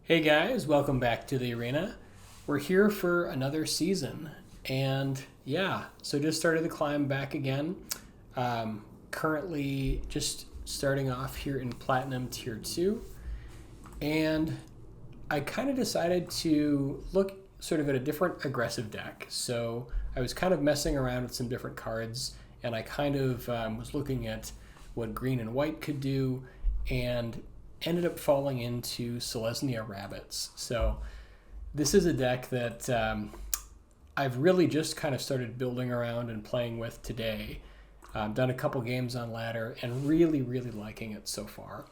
Hey guys, welcome back to the arena. We're here for another season, and yeah, so just started the climb back again. Currently just starting off here in Platinum Tier 2, and I kind of decided to look sort of at a different aggressive deck. So I was kind of messing around with some different cards, and I kind of was looking at what green and white could do, and ended up falling into Selesnya rabbits. So this is a deck that I've really just kind of started building around and playing with today. I've done a couple games on ladder and really liking it so far.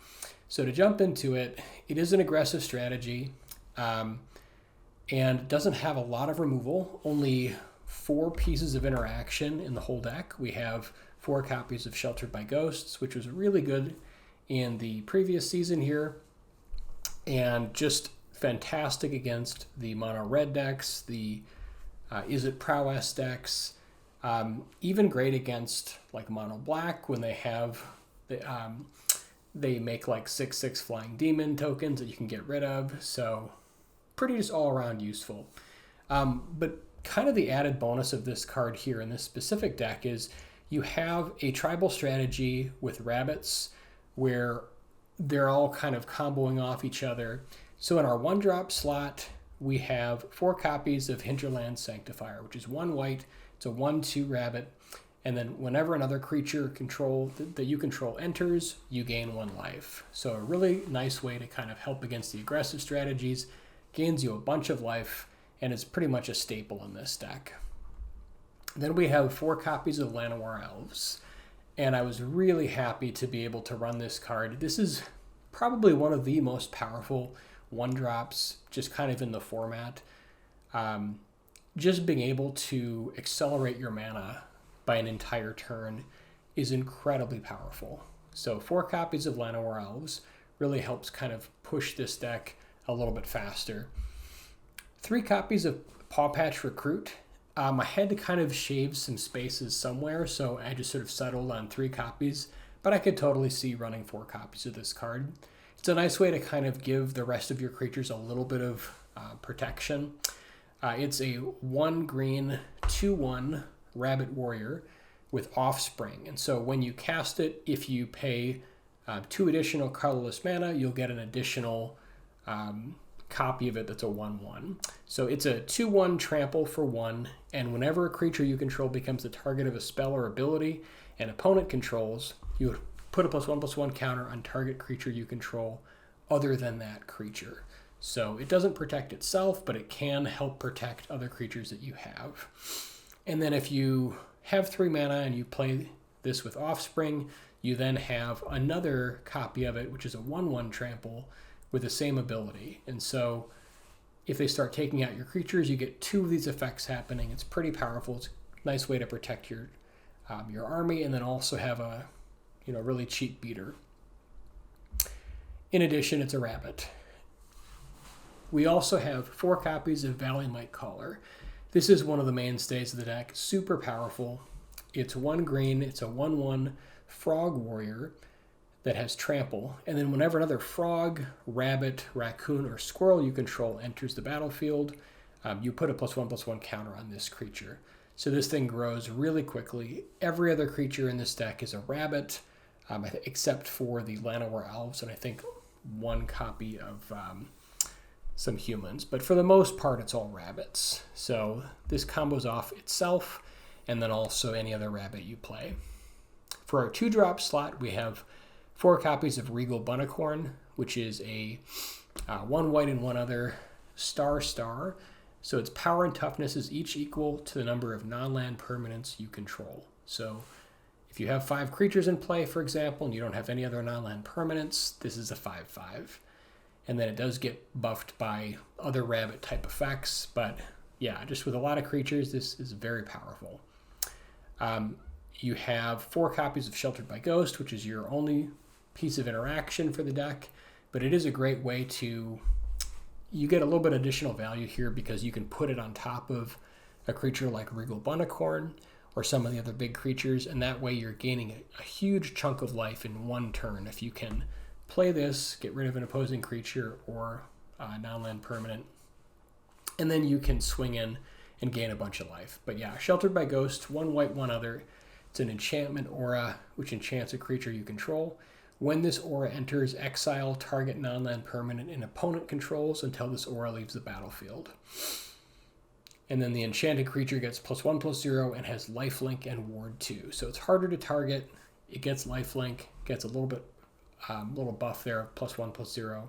So to jump into it, it is an aggressive strategy and doesn't have a lot of removal, only 4 pieces of interaction in the whole deck. We have 4 copies of Sheltered by Ghosts, which was really good in the previous season here, and just fantastic against the mono red decks, the Is It Prowess decks, even great against like mono black when they have they make like 6/6 flying demon tokens that you can get rid of. So pretty just all around useful. But kind of the added bonus of this card here in this specific deck is you have a tribal strategy with rabbits where they're all kind of comboing off each other. So in our 1-drop slot, we have 4 copies of Hinterland Sanctifier, which is 1 white. It's a 1/2 rabbit. And then whenever another creature that you control enters, you gain 1 life. So a really nice way to kind of help against the aggressive strategies, gains you a bunch of life, and is pretty much a staple in this deck. Then we have 4 copies of Llanowar Elves. And I was really happy to be able to run this card. This is probably one of the most powerful 1-drops just kind of in the format. Just being able to accelerate your mana by an entire turn is incredibly powerful. So 4 copies of Llanowar Elves really helps kind of push this deck a little bit faster. 3 copies of Paw Patch Recruit. I had to kind of shave some spaces somewhere, so I just sort of settled on 3 copies, but I could totally see running 4 copies of this card. It's a nice way to kind of give the rest of your creatures a little bit of protection. It's a 1 green, 2/1 Rabbit Warrior with Offspring, and so when you cast it, if you pay 2 additional colorless mana, you'll get an additional copy of it that's a 1/1. So it's a 2/1 trample for 1, and whenever a creature you control becomes the target of a spell or ability an opponent controls, you put a +1/+1 counter on target creature you control other than that creature. So it doesn't protect itself, but it can help protect other creatures that you have. And then if you have 3 mana and you play this with Offspring, you then have another copy of it, which is a 1/1 trample with the same ability. And so if they start taking out your creatures, you get 2 of these effects happening. It's pretty powerful. It's a nice way to protect your army, and then also have a really cheap beater. In addition, it's a rabbit. We also have 4 copies of Valley Might Caller. This is one of the mainstays of the deck. Super powerful. It's 1 green. It's a 1/1 Frog Warrior that has trample, and then whenever another frog, rabbit, raccoon, or squirrel you control enters the battlefield, you put a +1/+1 counter on this creature. So this thing grows really quickly. Every other creature in this deck is a rabbit, except for the Llanowar Elves, and I think 1 copy of some humans. But for the most part, it's all rabbits. So this combos off itself, and then also any other rabbit you play. For our 2-drop slot, we have 4 copies of Regal Bunnicorn, which is a 1 white and 1 other star. So its power and toughness is each equal to the number of non-land permanents you control. So if you have 5 creatures in play, for example, and you don't have any other non-land permanents, this is a 5/5. And then it does get buffed by other rabbit type effects. But yeah, just with a lot of creatures, this is very powerful. You have 4 copies of Sheltered by Ghost, which is your only piece of interaction for the deck, but it is a great way to, you get a little bit additional value here because you can put it on top of a creature like Regal Bunnicorn or some of the other big creatures, and that way you're gaining a huge chunk of life in 1 turn if you can play this, get rid of an opposing creature, or non-land permanent. And then you can swing in and gain a bunch of life. But yeah, Sheltered by Ghost, 1 white, 1 other. It's an enchantment aura, which enchants a creature you control. When this aura enters, exile target non-land permanent and opponent controls until this aura leaves the battlefield. And then the enchanted creature gets +1/+0 and has lifelink and ward 2. So it's harder to target. It gets lifelink, gets a little bit, little buff there of +1/+0,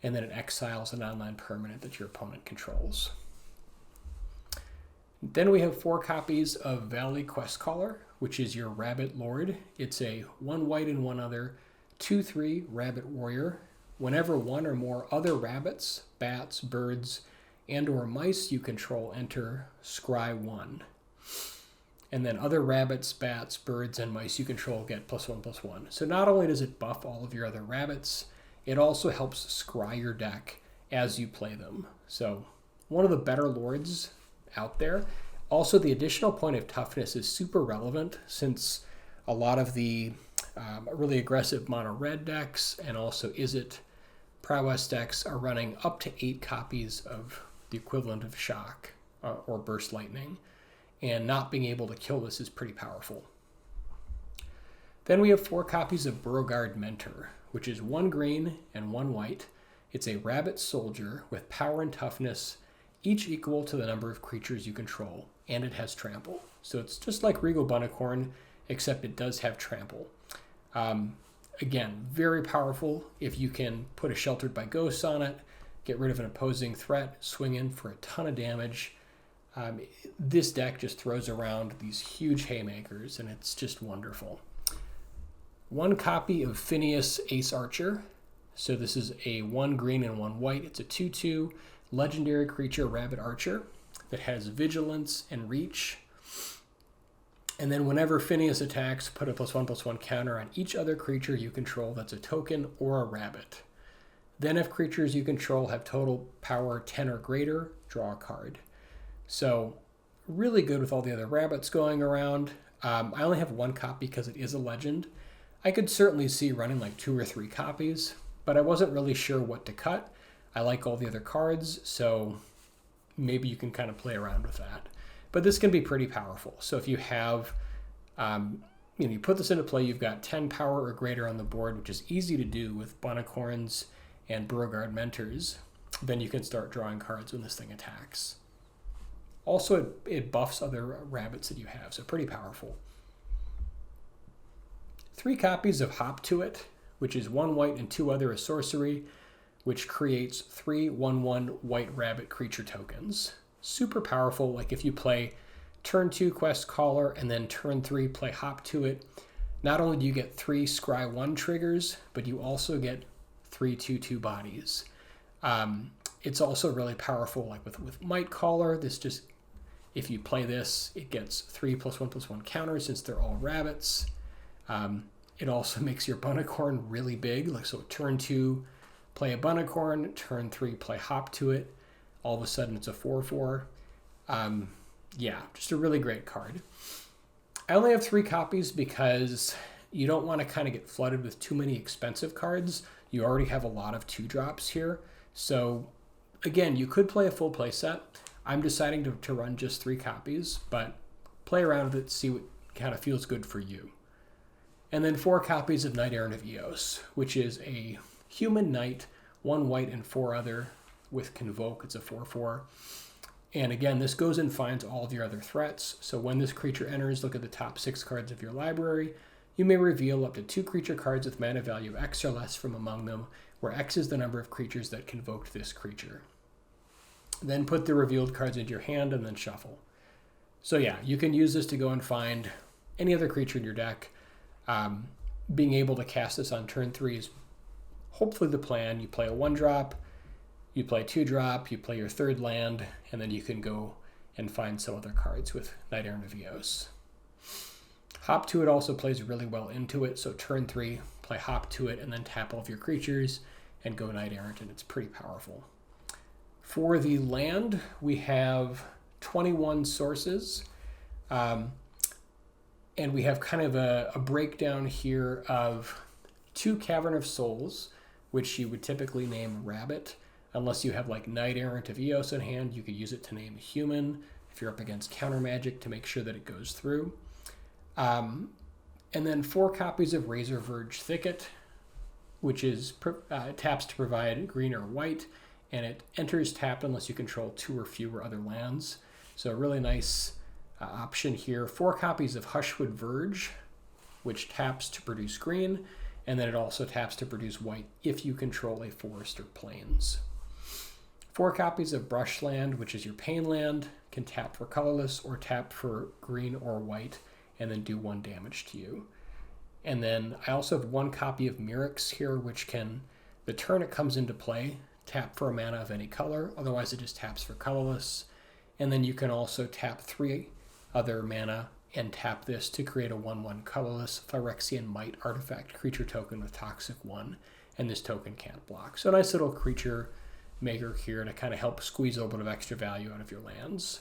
and then it exiles a non-land permanent that your opponent controls. Then we have 4 copies of Valley Questcaller, which is your Rabbit Lord. It's a 1 white and 1 other, 2/3 Rabbit Warrior. Whenever 1 or more other rabbits, bats, birds, and or mice you control enter, scry 1. And then other rabbits, bats, birds, and mice you control get +1/+1. So not only does it buff all of your other rabbits, it also helps scry your deck as you play them. So one of the better lords out there. Also, the additional point of toughness is super relevant since a lot of the really aggressive mono red decks and also Izzet prowess decks are running up to 8 copies of the equivalent of shock or burst lightning, and not being able to kill this is pretty powerful. Then we have 4 copies of Beauregard Mentor, which is 1 green and 1 white. It's a rabbit soldier with power and toughness, each equal to the number of creatures you control, and it has trample. So it's just like Regal Bunnicorn, except it does have trample. Again, very powerful if you can put a Sheltered by Ghosts on it, get rid of an opposing threat, swing in for a ton of damage. This deck just throws around these huge haymakers, and it's just wonderful. 1 copy of Phineas Ace Archer. So this is a 1 green and 1 white. It's a 2/2 legendary creature rabbit archer that has vigilance and reach. And then whenever Phineas attacks, put a +1/+1 counter on each other creature you control that's a token or a rabbit. Then if creatures you control have total power 10 or greater, draw a card. So really good with all the other rabbits going around. I only have 1 copy because it is a legend. I could certainly see running like 2 or 3 copies, but I wasn't really sure what to cut. I like all the other cards, so maybe you can kind of play around with that. But this can be pretty powerful. So if you have, you put this into play, you've got 10 power or greater on the board, which is easy to do with Bunnicorns and Beauregard Mentors. Then you can start drawing cards when this thing attacks. Also, it buffs other rabbits that you have, so pretty powerful. 3 copies of Hop to It, which is 1 white and 2 other, a sorcery, which creates 3 1/1 white rabbit creature tokens. Super powerful. Like if you play turn 2 Questcaller and then turn 3 play Hop to It, not only do you get 3 Scry 1 triggers, but you also get 3 2/2 bodies. It's also really powerful, like with Might Caller. This just, if you play this, it gets 3 +1/+1 counters since they're all rabbits. It also makes your Bunnicorn really big. Like so, turn 2 play a Bunnicorn, turn 3 play Hop to It. All of a sudden, it's a 4/4. Yeah, just a really great card. I only have 3 copies because you don't want to kind of get flooded with too many expensive cards. You already have a lot of 2-drops here. So again, you could play a full play set. I'm deciding to run just 3 copies, but play around with it, see what kind of feels good for you. And then 4 copies of Knight Errant of Eos, which is a human knight, 1 white and 4 other with Convoke. It's a 4/4. And again, this goes and finds all of your other threats. So when this creature enters, look at the top 6 cards of your library. You may reveal up to 2 creature cards with mana value X or less from among them, where X is the number of creatures that convoked this creature. Then put the revealed cards into your hand and then shuffle. So yeah, you can use this to go and find any other creature in your deck. Being able to cast this on turn 3 is hopefully the plan. You play a 1-drop, you play 2-drop, you play your 3rd land, and then you can go and find some other cards with Knight Errant of Eos. Hop to It also plays really well into it, so turn 3, play Hop to It, and then tap all of your creatures and go Knight Errant, and it's pretty powerful. For the land, we have 21 sources, and we have kind of a breakdown here of 2 Cavern of Souls, which you would typically name Rabbit. Unless you have like Knight Errant of Eos in hand, you could use it to name a human if you're up against counter magic to make sure that it goes through. And then 4 copies of Razor Verge Thicket, which is taps to provide green or white, and it enters tapped unless you control 2 or fewer other lands. So a really nice option here. 4 copies of Hushwood Verge, which taps to produce green, and then it also taps to produce white if you control a forest or plains. 4 copies of Brushland, which is your pain land, can tap for colorless or tap for green or white, and then do 1 damage to you. And then I also have 1 copy of Mirrex here, which can, the turn it comes into play, tap for a mana of any color, otherwise it just taps for colorless. And then you can also tap 3 other mana and tap this to create a 1/1 colorless Phyrexian Might artifact creature token with Toxic 1, and this token can't block. So a nice little creature maker here to kind of help squeeze a little bit of extra value out of your lands.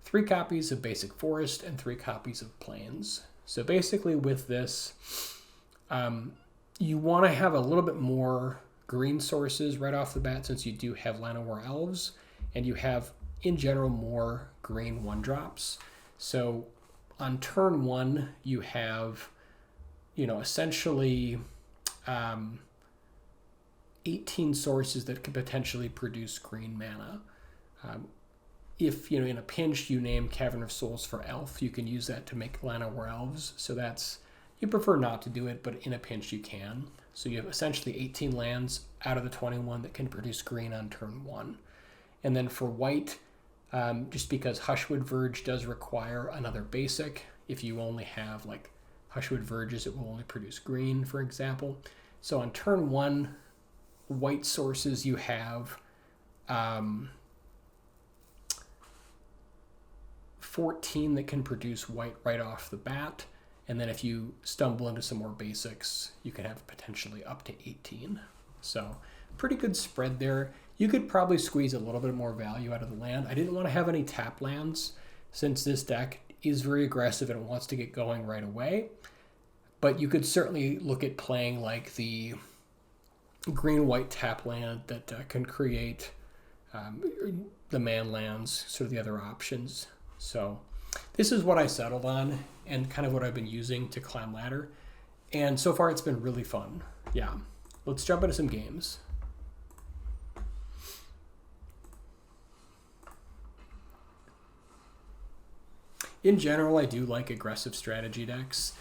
3 copies of Basic Forest and 3 copies of Plains. So basically with this, you want to have a little bit more green sources right off the bat since you do have Llanowar Elves, and you have, in general, more green 1-drops. So on turn 1, you have, essentially 18 sources that could potentially produce green mana. If, in a pinch, you name Cavern of Souls for Elf, you can use that to make Llanowar Elves. So that's, you prefer not to do it, but in a pinch you can. So you have essentially 18 lands out of the 21 that can produce green on turn 1. And then for white, just because Hushwood Verge does require another basic, if you only have like Hushwood Verges, it will only produce green, for example. So on turn 1, white sources, you have 14 that can produce white right off the bat. And then if you stumble into some more basics, you can have potentially up to 18. So pretty good spread there. You could probably squeeze a little bit more value out of the land. I didn't want to have any tap lands since this deck is very aggressive and wants to get going right away. But you could certainly look at playing like the green-white tap land that can create the man lands, sort of the other options. So this is what I settled on and kind of what I've been using to climb ladder. And so far it's been really fun. Yeah, let's jump into some games. In general, I do like aggressive strategy decks.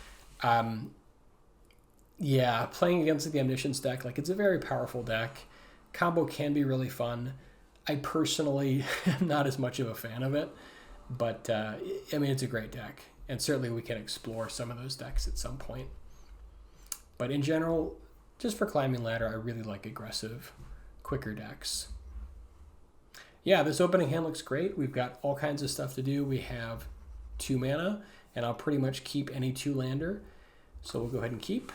Yeah, playing against the Omniscience deck, like it's a very powerful deck. Combo can be really fun. I personally am not as much of a fan of it, but I mean, it's a great deck. And certainly we can explore some of those decks at some point. But in general, just for climbing ladder, I really like aggressive, quicker decks. Yeah, this opening hand looks great. We've got all kinds of stuff to do. We have 2 mana, and I'll pretty much keep any 2-lander. So we'll go ahead and keep.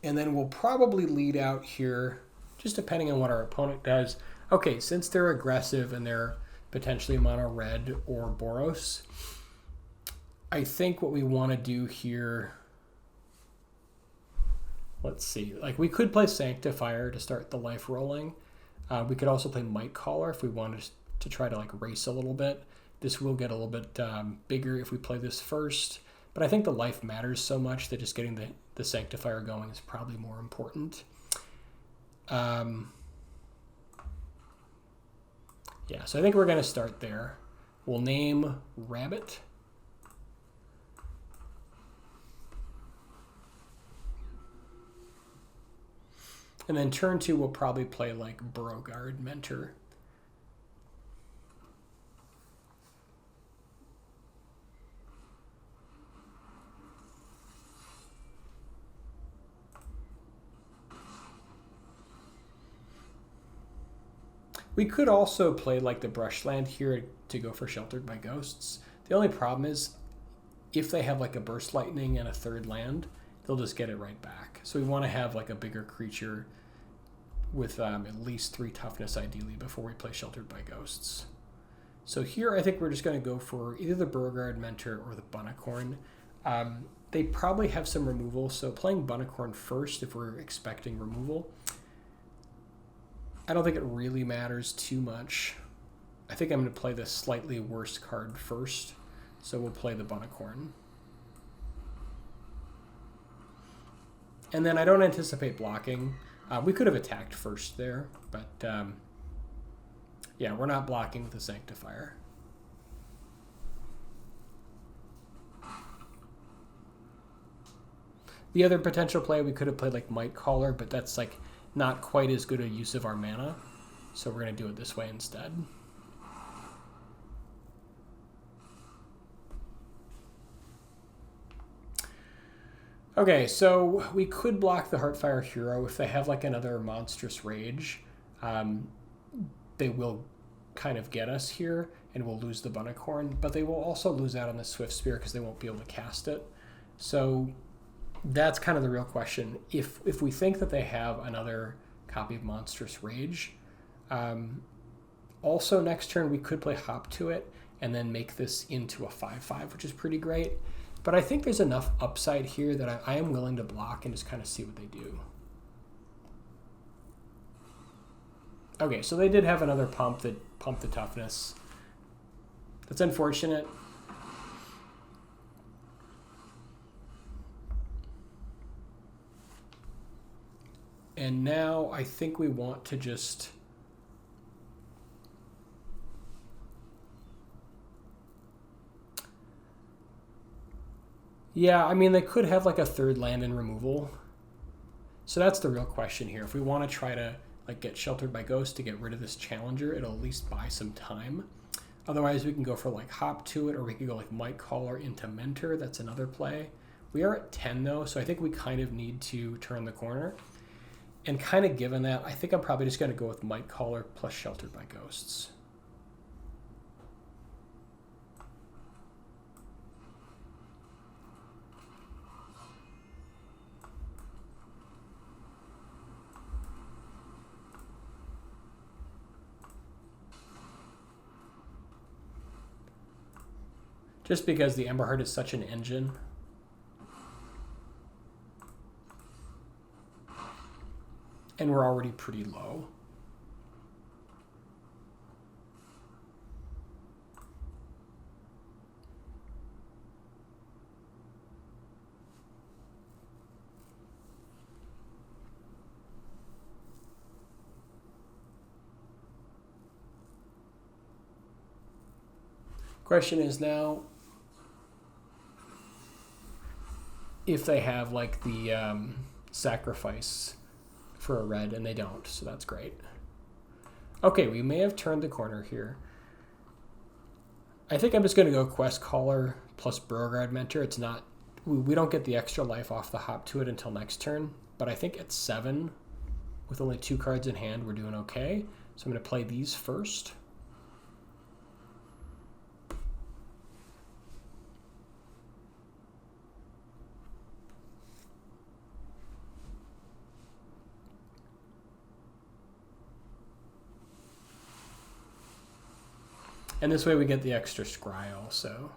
And then we'll probably lead out here, just depending on what our opponent does. Okay, since they're aggressive and they're potentially mono red or Boros, I think what we want to do here, let's see, like we could play Sanctifier to start the life rolling. We could also play Might Caller if we wanted to try to like race a little bit. This will get a little bit bigger if we play this first, but I think the life matters so much that just getting the Sanctifier going is probably more important. Yeah, so I think we're going to start there. We'll name Rabbit. And then turn 2, we'll probably play like Beauregard Mentor. We could also play like the Brushland here to go for Sheltered by Ghosts. The only problem is if they have like a Burst Lightning and a 3rd land, they'll just get it right back. So we want to have like a bigger creature with at least 3 toughness ideally before we play Sheltered by Ghosts. So here I think we're just going to go for either the Beauregard Mentor or the Bunnicorn. they probably have some removal, so playing Bunicorn first if we're expecting removal. I don't think it really matters too much. I think I'm going to play the slightly worse card first, so we'll play the Bunicorn. And then I don't anticipate blocking. We could have attacked first there, but yeah, we're not blocking with the Sanctifier. The other potential play, we could have played like Might Caller, but that's like not quite as good a use of our mana. So we're going to do it this way instead. Okay, so we could block the Heartfire Hero. If they have like another monstrous rage, they will kind of get us here and we'll lose the Bunicorn, but they will also lose out on the Swift Spear because they won't be able to cast it. So that's kind of the real question. If we think that they have another copy of Monstrous Rage, also next turn we could play Hop to it and then make this into a 5/5, which is pretty great. But I think there's enough upside here that I am willing to block and just kind of see what they do. Okay, so they did have another pump that pumped the toughness. That's unfortunate. And now I think we want to just... Yeah, I mean, they could have like a third land in removal. So that's the real question here. If we want to try to like get Sheltered by Ghost to get rid of this challenger, it'll at least buy some time. Otherwise, we can go for like Hop to it, or we could go like Might Caller into Mentor. That's another play. We are at 10 though, so I think we kind of need to turn the corner. And kind of given that, I think I'm probably just going to go with Might Caller plus Sheltered by Ghosts. Just because the Emberheart is such an engine. And we're already pretty low. Question is now, if they have like the sacrifice for a red, and they don't, so that's great. Okay, we may have turned the corner here. I think I'm just going to go Quest Caller plus Beauregard Mentor. It's not, we don't get the extra life off the Hop to it until next turn, but I think at 7, with only 2 cards in hand, we're doing okay. So I'm going to play these first. And this way we get the extra scry also.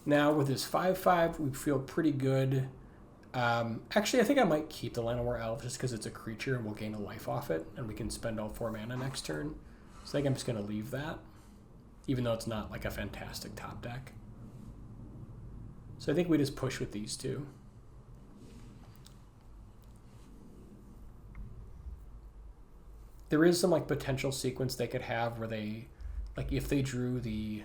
Now with this 5/5, we feel pretty good. Actually, I think I might keep the Llanowar Elf just because it's a creature and we'll gain a life off it, and we can spend all 4 mana next turn. So I think I'm just going to leave that, even though it's not like a fantastic top deck. So I think we just push with these two. There is some like potential sequence they could have where they, like if they drew the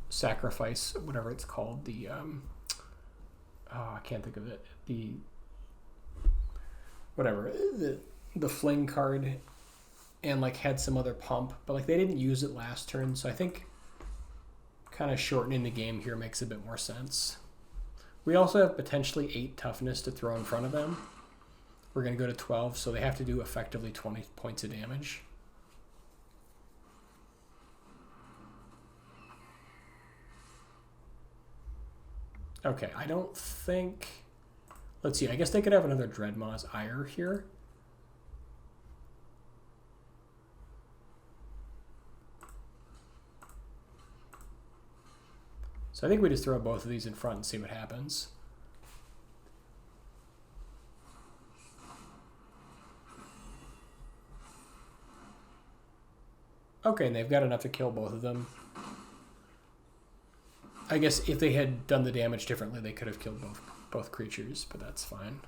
sacrifice, whatever it's called, the, oh, I can't think of it, the, whatever, the fling card, and like had some other pump, but like they didn't use it last turn, so I think kind of shortening the game here makes a bit more sense. We also have potentially 8 toughness to throw in front of them. We're going to go to 12, so they have to do effectively 20 points of damage. Okay, I don't think... Let's see, I guess they could have another Dreadmaw's Ire here. So I think we just throw both of these in front and see what happens. Okay, and they've got enough to kill both of them. I guess if they had done the damage differently, they could have killed both creatures, but that's fine.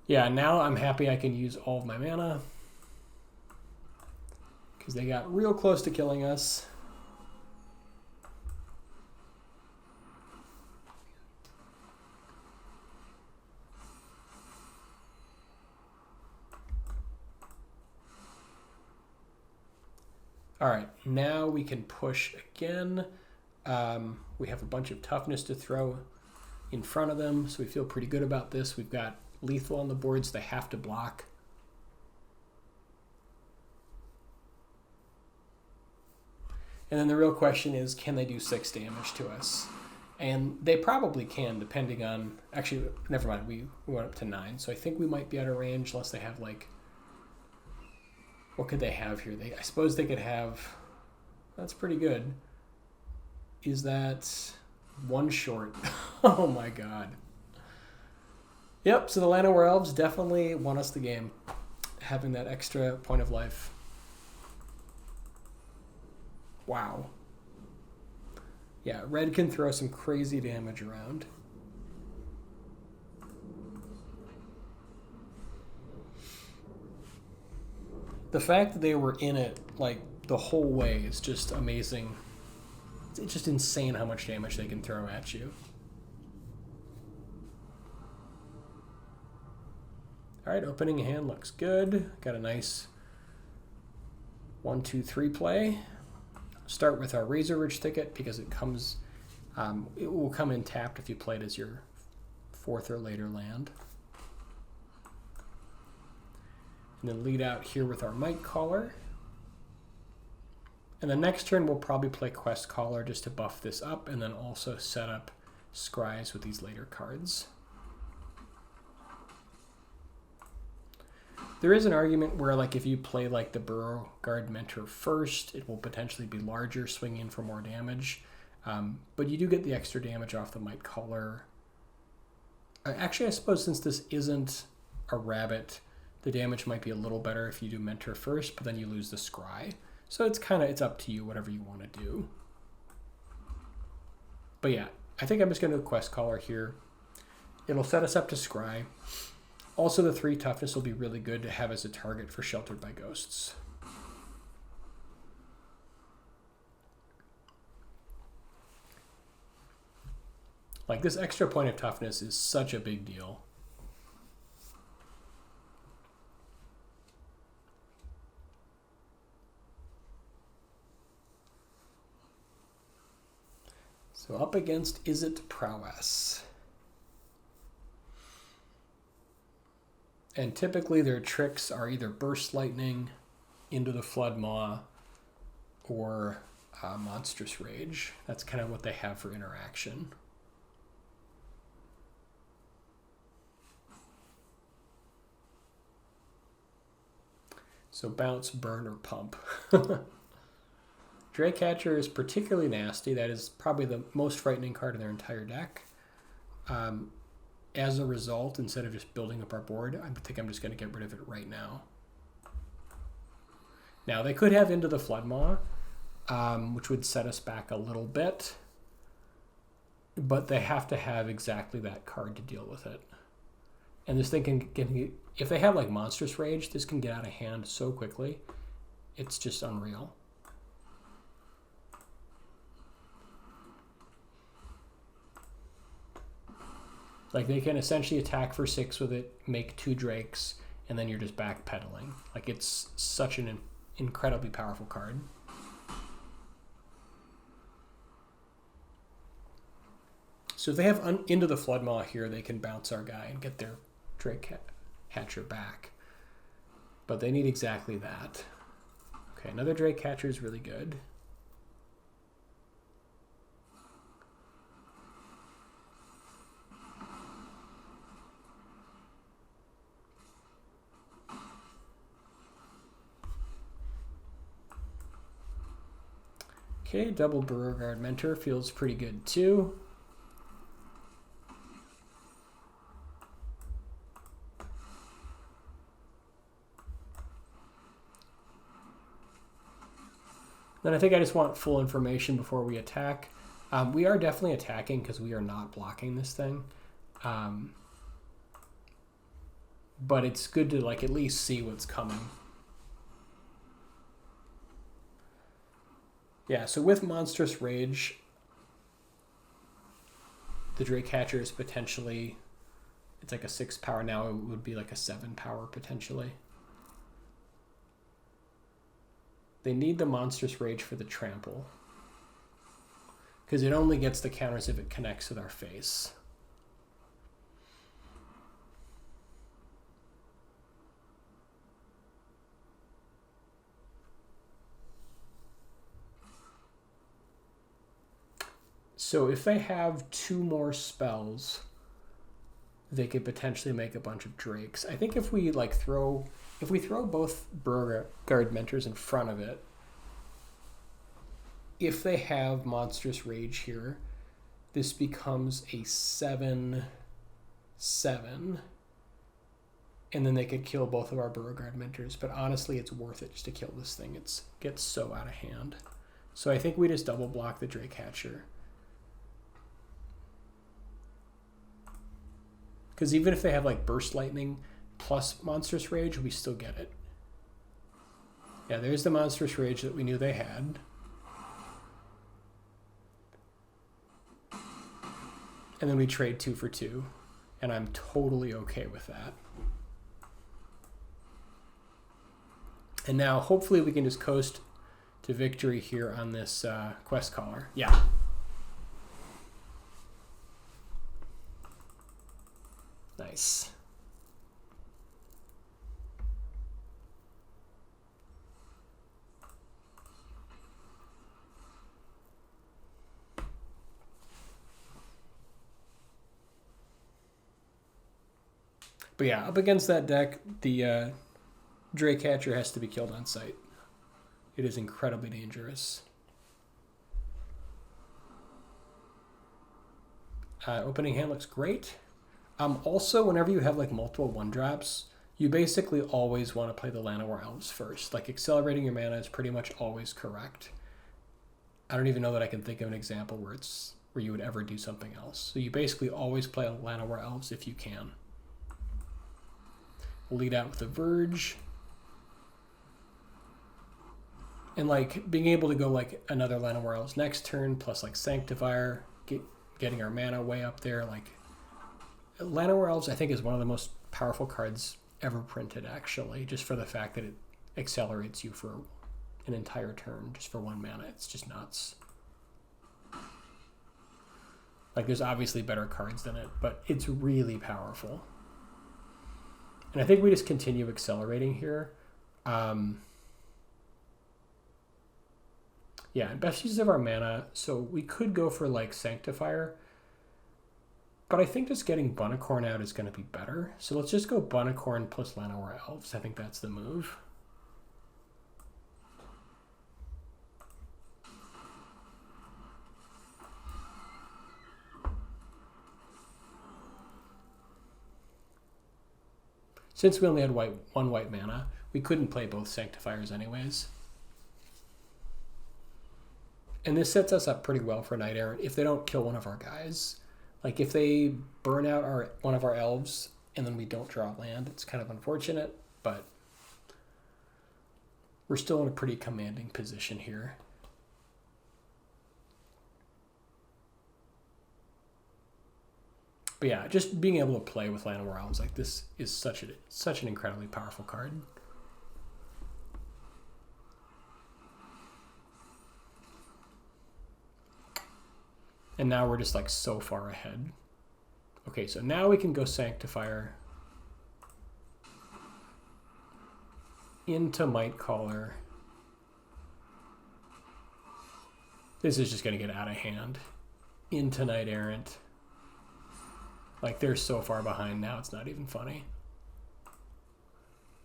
Yeah, now I'm happy I can use all of my mana, because they got real close to killing us. All right, now we can push again. We have a bunch of toughness to throw in front of them, so we feel pretty good about this. We've got lethal on the boards, they have to block. And then the real question is, can they do 6 damage to us? And they probably can, depending on... Actually, never mind, we went up to 9, so I think we might be out of range unless they have, like... What could they have here? I suppose they could have... That's pretty good. Is that 1 short? Oh my god. Yep, so the Llanowar Elves definitely won us the game, having that extra point of life. Wow. Yeah, red can throw some crazy damage around. The fact that they were in it, like, the whole way is just amazing. It's just insane how much damage they can throw at you. Alright, opening hand looks good. Got a nice 1, 2, 3 play. Start with our Razor Ridge Thicket because it comes, it will come in tapped if you play it as your 4th or later land. And then lead out here with our Might Caller. And the next turn we'll probably play Quest Caller just to buff this up, and then also set up Scries with these later cards. There is an argument where, like, if you play like the Burrow Guard Mentor first, it will potentially be larger, swing in for more damage. But you do get the extra damage off the Might Caller. Actually, I suppose since this isn't a rabbit, the damage might be a little better if you do Mentor first, but then you lose the Scry. So it's up to you, whatever you want to do. But yeah, I think I'm just going to do Quest Caller here. It'll set us up to Scry. Also, the 3 toughness will be really good to have as a target for Sheltered by Ghosts. Like, this extra point of toughness is such a big deal. So up against Izzet Prowess. And typically their tricks are either Burst Lightning, Into the Floodmaw, or Monstrous Rage. That's kind of what they have for interaction. So bounce, burn, or pump. Dragcatcher is particularly nasty. That is probably the most frightening card in their entire deck. As a result, instead of just building up our board, I think I'm just going to get rid of it right now. Now, they could have Into the Floodmaw, which would set us back a little bit, but they have to have exactly that card to deal with it. And this thing can if they have like Monstrous Rage, this can get out of hand so quickly. It's just unreal. Like, they can essentially attack for 6 with it, make 2 Drakes, and then you're just backpedaling. Like, it's such an incredibly powerful card. So if they have Into the Floodmaw here, they can bounce our guy and get their Dragecatcher back. But they need exactly that. Okay, another Dragecatcher is really good. Okay, double Beauregard Mentor feels pretty good too. Then I think I just want full information before we attack. We are definitely attacking because we are not blocking this thing. But it's good to like at least see what's coming. Yeah, so with Monstrous Rage, the Drakecatcher is potentially, it's like a 6 power now, it would be like a 7 power potentially. They need the Monstrous Rage for the trample, because it only gets the counters if it connects with our face. So if they have 2 more spells, they could potentially make a bunch of Drakes. I think if we like if we throw both Beauregard Mentors in front of it, if they have Monstrous Rage here, this becomes a 7/7, and then they could kill both of our Beauregard Mentors. But honestly, it's worth it just to kill this thing. It gets so out of hand. So I think we just double block the Drakecatcher. Because even if they have like Burst Lightning plus Monstrous Rage, we still get it. Yeah, there's the Monstrous Rage that we knew they had. And then we trade 2 for 2. And I'm totally okay with that. And now hopefully we can just coast to victory here on this Quest Caller. Yeah. Nice. But yeah, up against that deck, the Drakecatcher has to be killed on sight. It is incredibly dangerous. Opening hand looks great. Also, whenever you have like multiple 1-drops, you basically always want to play the Llanowar Elves first. Like accelerating your mana is pretty much always correct. I don't even know that I can think of an example where you would ever do something else. So you basically always play Llanowar Elves if you can. We'll lead out with a Verge. And like being able to go like another Llanowar Elves next turn plus like Sanctifier, getting our mana way up there. Like Llanowar Elves I think is one of the most powerful cards ever printed actually, just for the fact that it accelerates you for an entire turn just for 1 mana. It's just nuts. Like there's obviously better cards than it, but it's really powerful. And I think we just continue accelerating here. Yeah, best use of our mana. So we could go for like Sanctifier, but I think just getting Bunnicorn out is going to be better. So let's just go Bunnicorn plus Llanowar Elves. I think that's the move. Since we only had one white mana, we couldn't play both Sanctifiers anyways. And this sets us up pretty well for Knight Errant if they don't kill one of our guys. Like if they burn out one of our elves and then we don't draw land, it's kind of unfortunate, but we're still in a pretty commanding position here. But yeah, just being able to play with Llanowar Elves like this is such an incredibly powerful card. And now we're just like so far ahead. Okay, so now we can go Sanctifier into Mightcaller. This is just going to get out of hand. Into Knight Errant. Like they're so far behind now, it's not even funny.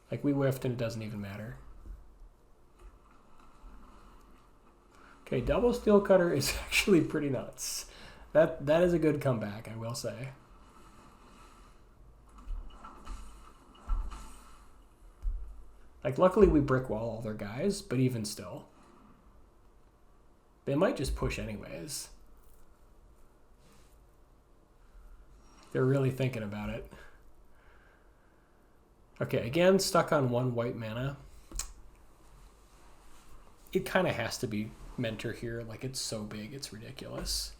Like we whiffed and it doesn't even matter. Okay, double steel cutter is actually pretty nuts. That is a good comeback, I will say. Like, luckily we brick wall all their guys, but even still. They might just push anyways. They're really thinking about it. Okay, again, stuck on 1 white mana. It kind of has to be Mentor here. Like, it's so big, it's ridiculous.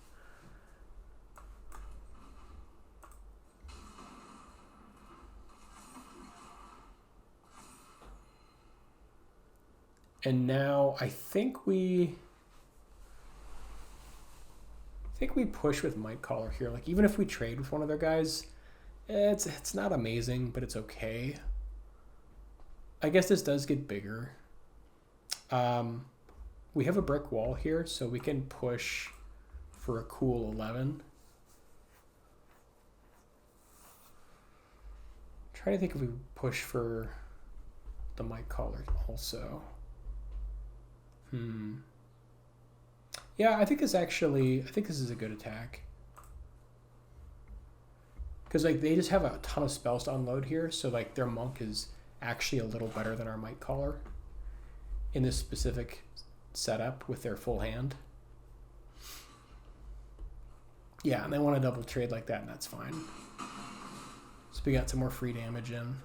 And now I think we push with Might Caller here. Like, even if we trade with one of their guys, it's not amazing, but it's okay. I guess this does get bigger. We have a brick wall here, so we can push for a cool 11. Trying to think if we push for the Might Caller also. Yeah, I think this is a good attack. Because like they just have a ton of spells to unload here, so like their monk is actually a little better than our Might Caller in this specific setup with their full hand. Yeah, and they want to double trade like that, and that's fine. So we got some more free damage in.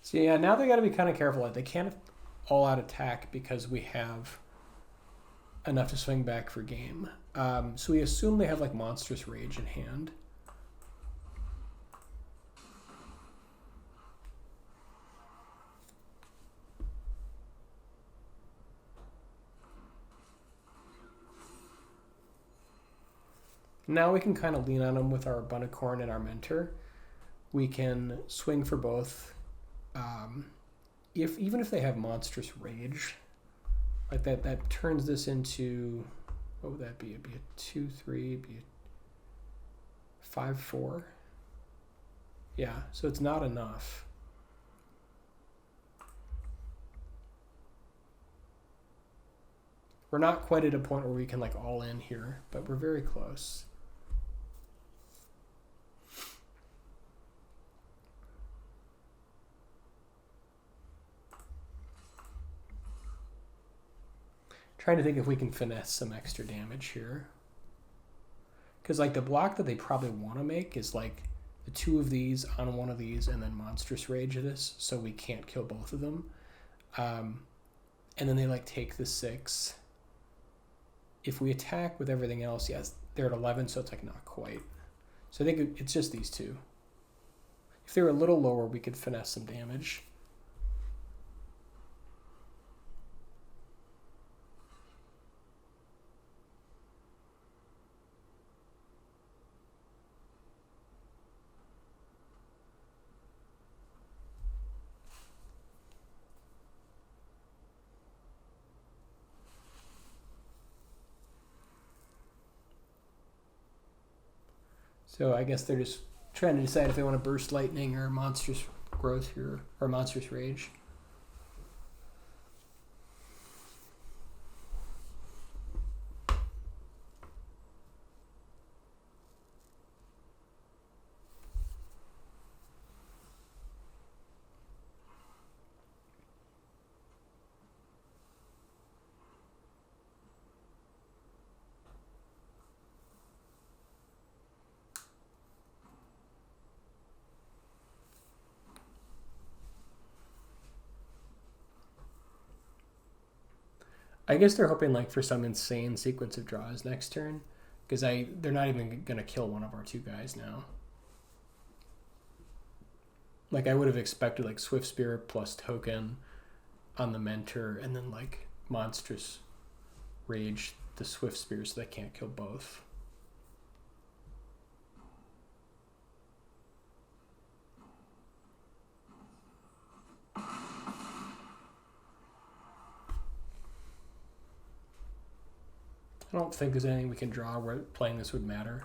So yeah, now they got to be kind of careful. They can't all out attack because we have enough to swing back for game. So we assume they have like Monstrous Rage in hand. Now we can kind of lean on them with our Bunnicorn and our Mentor. We can swing for both. Even if they have Monstrous Rage, like that turns this into, what would that be? It'd be a 2/3, it'd be a 5/4. Yeah, so it's not enough. We're not quite at a point where we can like all in here, but we're very close. Trying to think if we can finesse some extra damage here. Because like the block that they probably want to make is like the 2 of these on one of these and then Monstrous Rage this, so we can't kill both of them. And then they like take the 6. If we attack with everything else, yes, they're at 11, so it's like not quite. So I think it's just these 2. If they were a little lower, we could finesse some damage. So I guess they're just trying to decide if they want to Burst Lightning or Monstrous Growth here, or Monstrous Rage. I guess they're hoping like for some insane sequence of draws next turn, because they're not even gonna kill one of our 2 guys now. Like I would have expected like Swift Spirit plus token on the Mentor, and then like Monstrous Rage the Swift Spear so they can't kill both. I don't think there's anything we can draw where playing this would matter.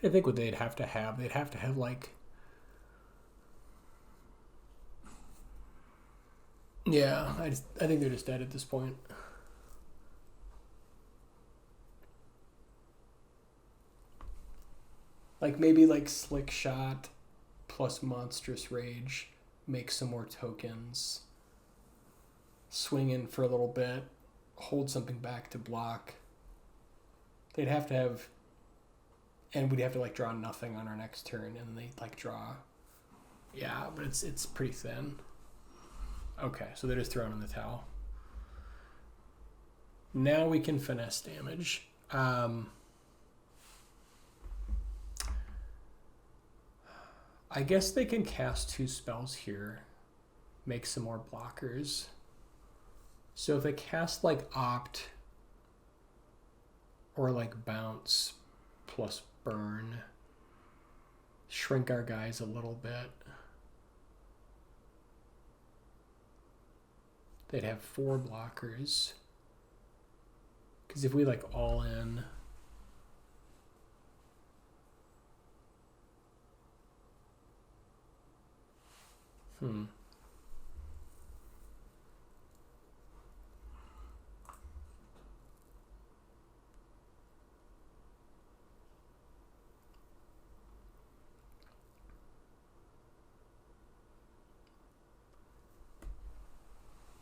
I think what they'd have to have like, yeah, I think they're just dead at this point. Like maybe like Slick Shot plus Monstrous Rage, make some more tokens, swing in for a little bit, hold something back to block. They'd have to have, and we'd have to like draw nothing on our next turn, and then they'd like draw. Yeah, but it's pretty thin. Okay, so they're just throwing in the towel. Now we can finesse damage. I guess they can cast 2 spells here, make some more blockers. So if they cast like Opt or like Bounce plus Burn, shrink our guys a little bit, they'd have 4 blockers. Because if we like all in,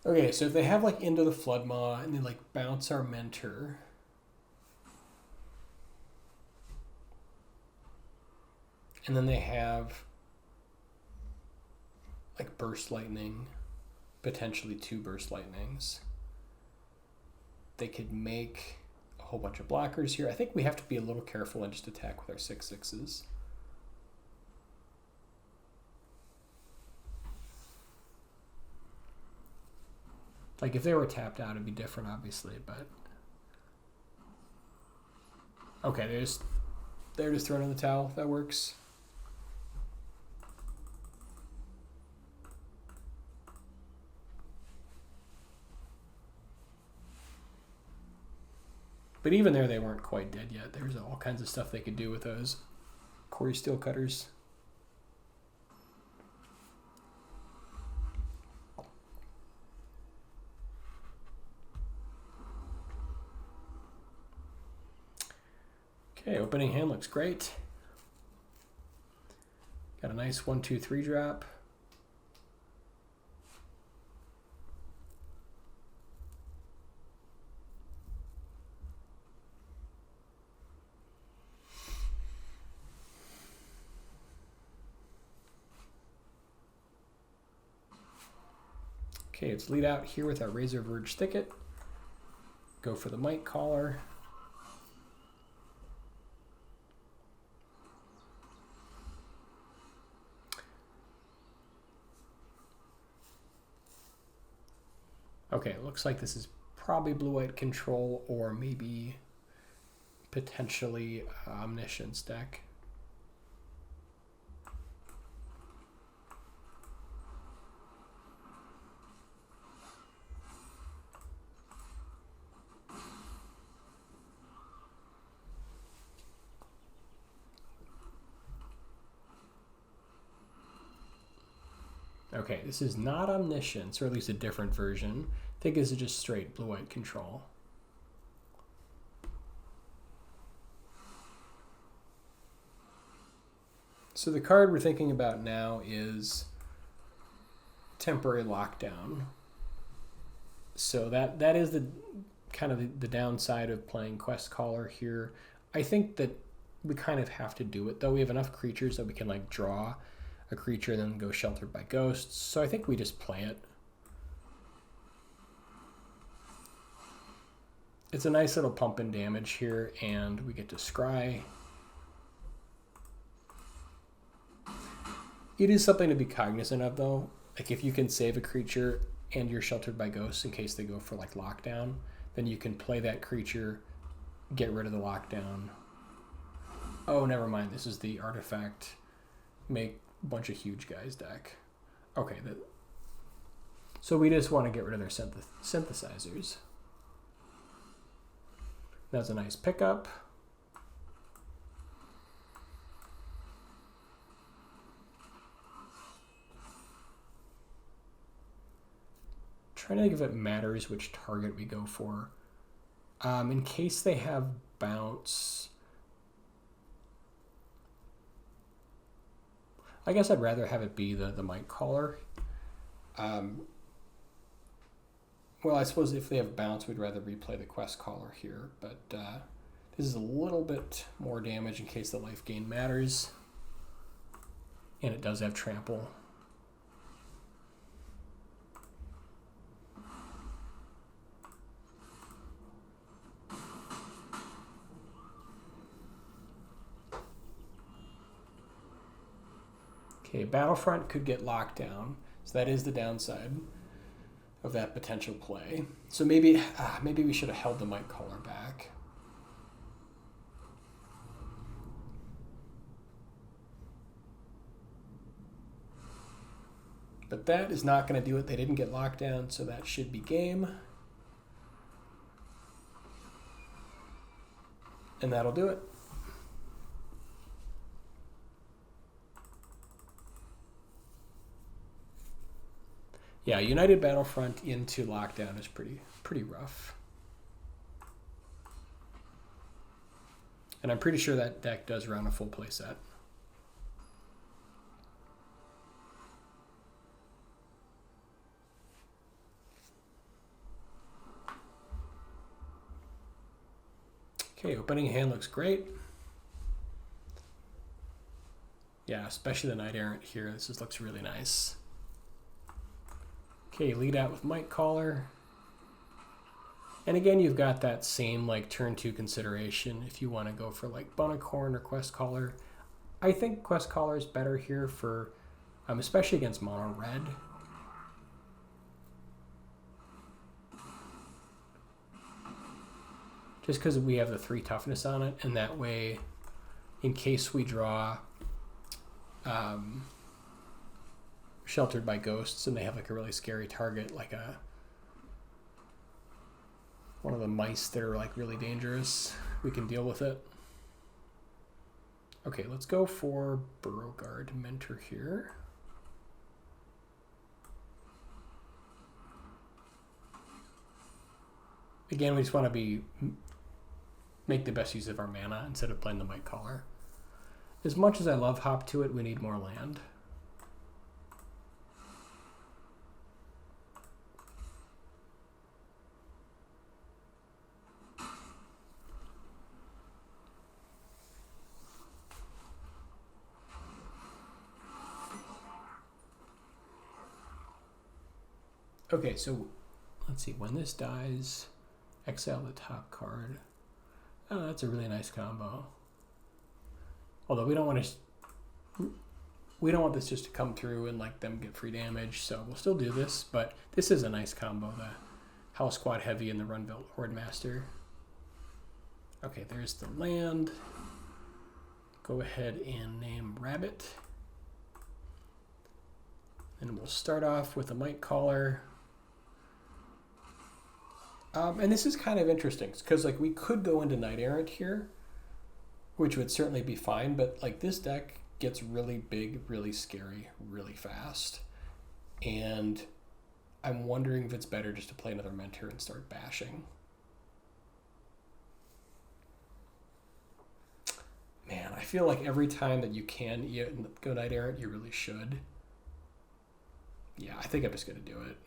Okay, so if they have like Into the Floodmaw and they like bounce our Mentor, and then they have like Burst Lightning, potentially 2 Burst Lightnings, they could make a whole bunch of blockers here. I think we have to be a little careful and just attack with our 6/6s. Like if they were tapped out, it'd be different, obviously, but okay, they're just throwing in the towel. That works. But even there, they weren't quite dead yet. There's all kinds of stuff they could do with those Quarry Steel Cutters. Okay, opening hand looks great. Got a nice 1/2/3 drop. Okay, let's lead out here with our Razor Verge Thicket. Go for the Might Caller. Okay, it looks like this is probably blue-white control or maybe potentially Omniscience deck. Okay, this is not Omniscience, or at least a different version. I think this is just straight blue-white control. So the card we're thinking about now is temporary lockdown. So that is the kind of the downside of playing Quest Caller here. I think that we kind of have to do it, though. We have enough creatures that we can like draw a creature and then go Sheltered by Ghosts. So I think we just play it. It's a nice little pump in damage here, and we get to scry. It is something to be cognizant of, though. Like if you can save a creature and you're Sheltered by Ghosts in case they go for like lockdown, then you can play that creature, get rid of the lockdown. Oh, never mind. This is the artifact make a bunch of huge guys deck. Okay, so we just want to get rid of their synthesizers. That's a nice pickup. Trying to think if it matters which target we go for. In case they have bounce, I guess I'd rather have it be the Might Caller. Well, I suppose if they have bounce, we'd rather replay the Quest Caller here, but this is a little bit more damage in case the life gain matters. And it does have trample. Okay, Battlefront could get locked down, so that is the downside of that potential play. So maybe we should have held the Might Caller back. But that is not going to do it. They didn't get locked down, so that should be game. And that'll do it. Yeah, United Battlefront into lockdown is pretty rough. And I'm pretty sure that deck does run a full play set. Okay, opening hand looks great. Yeah, especially the Knight Errant here. This just looks really nice. Okay, lead out with Might Caller. And again, you've got that same like turn 2 consideration if you want to go for like Bunicorn or Quest Caller. I think Quest Caller is better here for, especially against mono red. Just because we have the 3 toughness on it, and that way, in case we draw Sheltered by Ghosts and they have like a really scary target, like one of the mice that are like really dangerous, we can deal with it. Okay, let's go for Beauregard Mentor here. Again, we just want to make the best use of our mana instead of playing the Might Caller. As much as I love Hop to it, we need more land. Okay, so let's see, when this dies, exile the top card. Oh, that's a really nice combo. Although we don't want this just to come through and like them get free damage, so we'll still do this, but this is a nice combo, the House Squad Heavy and the Run Belt Horde Master. Okay, there's the land. Go ahead and name Rabbit. And we'll start off with a Might Caller. And this is kind of interesting because like we could go into Knight Errant here, which would certainly be fine, but like this deck gets really big, really scary, really fast. And I'm wondering if it's better just to play another Mentor and start bashing. Man, I feel like every time that you can go Knight Errant, you really should. Yeah, I think I'm just going to do it.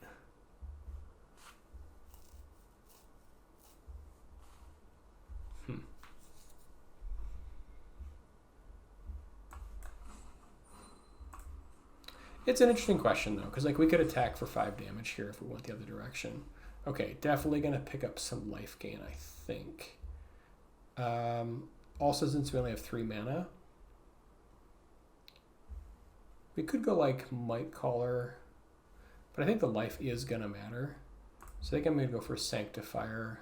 It's an interesting question, though, because like we could attack for 5 damage here if we went the other direction. Okay, definitely going to pick up some life gain, I think. Also, since we only have 3 mana, we could go like Might Caller, but I think the life is going to matter. So I think I'm going to go for Sanctifier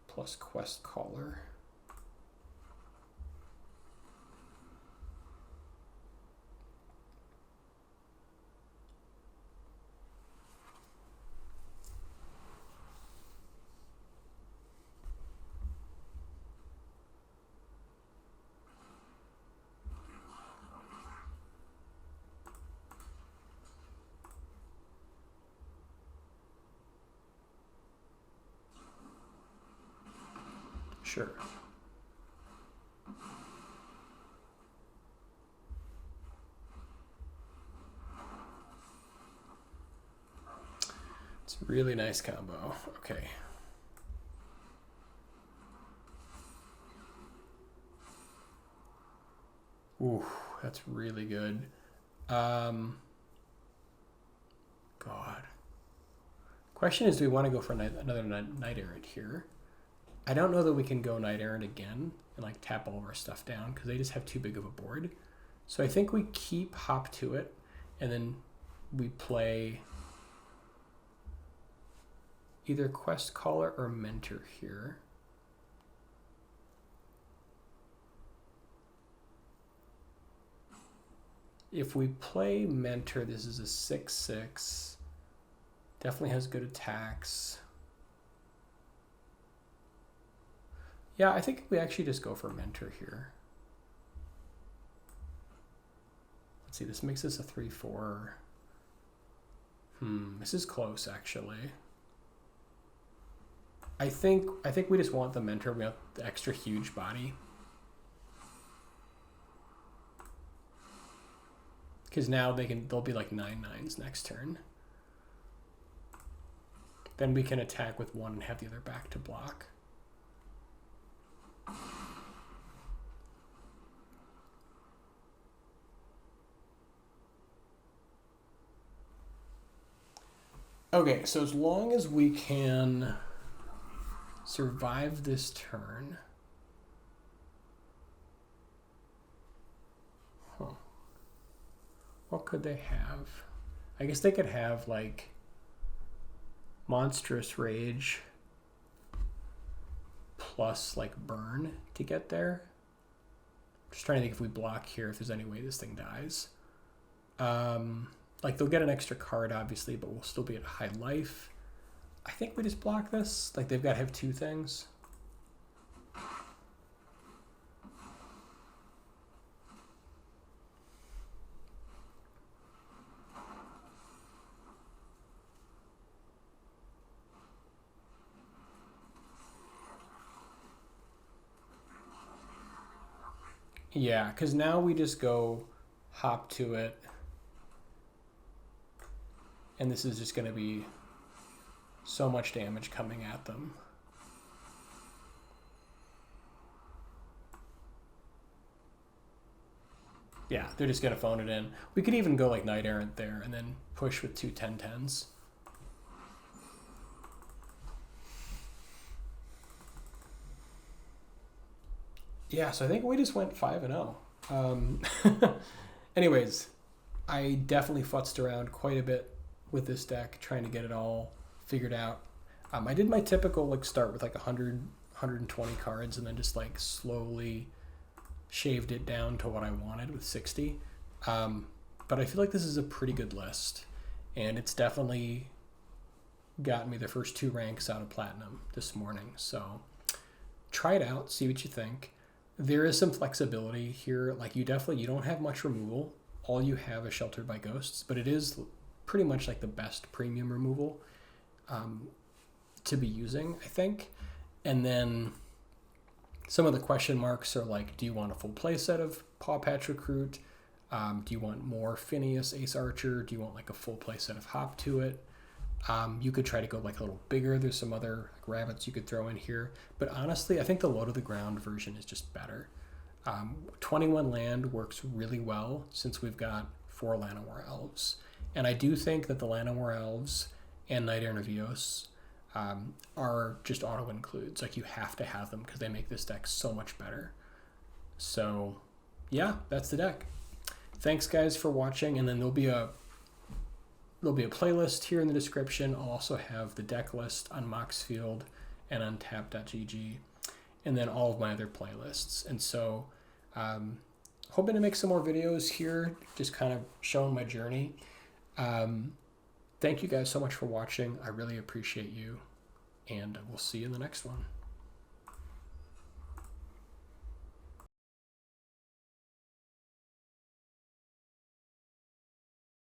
plus Quest Caller. Sure. It's a really nice combo. Okay. Ooh, that's really good. God. Question is, do we want to go for another Knight Errant here? I don't know that we can go Knight Errant again and like tap all of our stuff down because they just have too big of a board. So I think we keep Hop to it and then we play either Quest Caller or Mentor here. If we play Mentor, this is a 6/6. Definitely has good attacks. Yeah, I think we actually just go for Mentor here. Let's see, this makes this a 3/4. This is close actually. I think we just want the Mentor. We want the extra huge body. Because now they'll be like 9/9s next turn. Then we can attack with one and have the other back to block. Okay, so as long as we can survive this turn. What could they have? I guess they could have like Monstrous Rage plus like Burn to get there. Just trying to think if we block here, if there's any way this thing dies. Like they'll get an extra card obviously, but we'll still be at high life. I think we just block this. Like they've got to have 2 things. Yeah, because now we just go Hop to it. And this is just going to be so much damage coming at them. Yeah, they're just going to phone it in. We could even go like Knight Errant there and then push with 2 10/10s. Yeah, so I think we just went 5-0. Anyways, I definitely futzed around quite a bit with this deck, trying to get it all figured out. I did my typical like start with like 100, 120 cards and then just like slowly shaved it down to what I wanted with 60. But I feel like this is a pretty good list, and it's definitely got me the first 2 ranks out of Platinum this morning. So try it out, see what you think. There is some flexibility here. Like you don't have much removal. All you have is Sheltered by Ghosts, but it is pretty much like the best premium removal to be using, I think. And then some of the question marks are like, do you want a full play set of Paw Patch Recruit? Do you want more Phineas Ace Archer? Do you want like a full play set of Hop to it? You could try to go like a little bigger. There's some other like rabbits you could throw in here. But honestly, I think the low to the ground version is just better. 21 land works really well since we've got 4 Llanowar Elves. And I do think that the Llanowar Elves and Knight Navios are just auto-includes. Like, you have to have them because they make this deck so much better. So, yeah, that's the deck. Thanks, guys, for watching. And then there'll be a playlist here in the description. I'll also have the deck list on Moxfield and on tap.gg, and then all of my other playlists. And so, hoping to make some more videos here, just kind of showing my journey. Thank you guys so much for watching. I really appreciate you, and we'll see you in the next one.